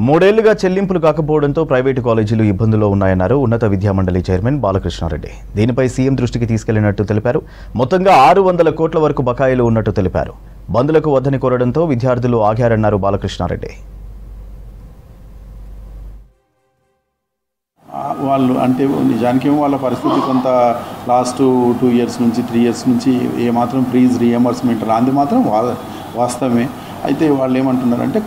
మూడేళ్లుగా చెల్లింపులు కాకపోవడంతో ప్రైవేటు కాలేజీలు ఇబ్బందుల్లో ఉన్నాయన్నారు ఉన్నత విద్యామండలి చైర్మన్ బాలకృష్ణారెడ్డి. దీనిపై సీఎం దృష్టికి తీసుకెళ్లినట్టు తెలిపారు. మొత్తంగా 600 కోట్ల వరకు బకాయిలు ఉన్నట్టు తెలిపారు. బంధులకు వద్దని కోరడంతో విద్యార్థులు ఆగారన్నారు బాలకృష్ణారెడ్డి. వాళ్ళు అంటే నిజానికి వాళ్ళ పరిస్థితి కొంత లాస్ట్ 2 ఇయర్స్ నుంచి 3 ఇయర్స్ నుంచి ఏమాత్రం ఫీజ్ రీఎంబర్స్మెంట్ రాంది మాత్రం వాస్తవమే. అయితే వాళ్ళు ఏమంటున్నారంటే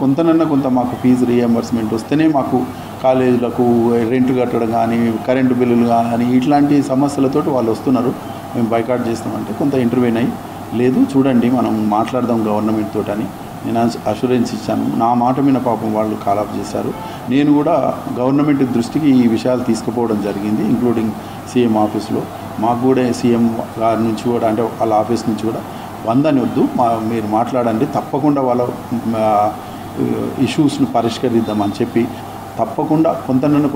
కొంత మాకు ఫీజు రీఎంబర్స్మెంట్ వస్తేనే మాకు కాలేజీలకు రెంట్ కట్టడం కానీ కరెంటు బిల్లులు కానీ ఇట్లాంటి సమస్యలతోటి వాళ్ళు వస్తున్నారు. మేము బైకాట్ చేస్తామంటే కొంత ఇంటర్వ్యూన్ అయ్యి లేదు చూడండి మనం మాట్లాడదాం గవర్నమెంట్ తోటి అని నేను అష్యూరెన్స్ ఇచ్చాను. నా మాట మీద పాపం వాళ్ళు కాలాప్ చేశారు. నేను కూడా గవర్నమెంట్ దృష్టికి ఈ విషయాలు తీసుకుపోవడం జరిగింది, ఇంక్లూడింగ్ సీఎం ఆఫీస్లో. మాకు కూడా సీఎం గారి నుంచి కూడా అంటే వాళ్ళ ఆఫీస్ నుంచి కూడా 100 అని వద్దు మీరు మాట్లాడండి, తప్పకుండా వాళ్ళ ఇష్యూస్ను పరిష్కరిద్దామని చెప్పి తప్పకుండా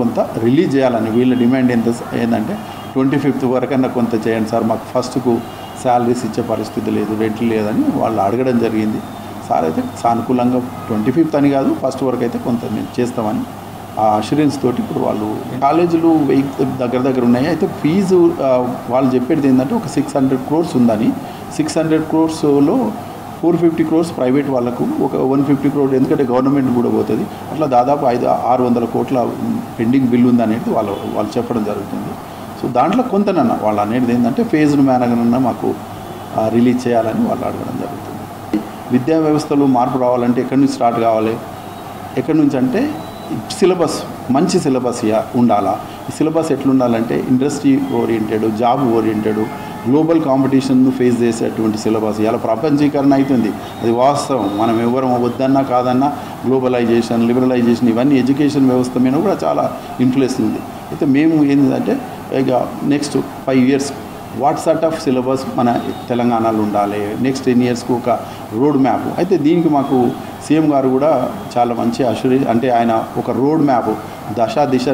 కొంత రిలీజ్ చేయాలని వీళ్ళ డిమాండ్ ఏంటంటే 25th వరకన్నా కొంత చేయండి సార్, మాకు ఫస్ట్కు శాలరీస్ ఇచ్చే పరిస్థితి లేదు, రెంట్లు లేదని వాళ్ళు అడగడం జరిగింది. సార్ అయితే సానుకూలంగా 25th అని కాదు ఫస్ట్ వరకు అయితే కొంత మేము చేస్తామని ఆ అష్యూరెన్స్ తోటి ఇప్పుడు వాళ్ళు కాలేజీలు దగ్గర ఉన్నాయి. అయితే ఫీజు వాళ్ళు చెప్పేది ఏంటంటే ఒక 600 crores ఉందని, 600 crores-లో 450 crores ప్రైవేట్ వాళ్ళకు, ఒక 150 crores ఎందుకంటే గవర్నమెంట్ కూడా పోతుంది. అట్లా దాదాపు 600 కోట్ల పెండింగ్ బిల్ ఉందనేది వాళ్ళు చెప్పడం జరుగుతుంది. సో దాంట్లో కొంతనన్నా వాళ్ళు అనేది ఏంటంటే ఫేజ్డ్ మేనర్గా మాకు రిలీజ్ చేయాలని వాళ్ళు అడగడం జరుగుతుంది. విద్యా వ్యవస్థలో మార్పు రావాలంటే ఎక్కడి నుంచి స్టార్ట్ కావాలి, ఎక్కడి నుంచి అంటే సిలబస్ మంచి సిలబస్ ఉండాలా. ఈ సిలబస్ ఎట్లుండాలంటే industry oriented, job oriented, global competition face చేసేటువంటి సిలబస్. ఇలా ప్రపంచీకరణ అవుతుంది, అది వాస్తవం. మనం ఎవరు వద్దన్నా కాదన్నా గ్లోబలైజేషన్, లిబరలైజేషన్ ఇవన్నీ ఎడ్యుకేషన్ వ్యవస్థ మీద కూడా చాలా ఇన్ఫ్లుయెన్స్ ఉంది. అయితే మేము ఏంటంటే ఇక next 5 years what sort of syllabus మన తెలంగాణలో ఉండాలి, నెక్స్ట్ 10 yearsకు ఒక రోడ్ మ్యాప్. అయితే దీనికి మాకు సీఎం గారు కూడా చాలా మంచి అంటే ఆయన ఒక రోడ్ మ్యాప్ దిశ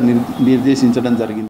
నిర్దేశించడం జరిగింది.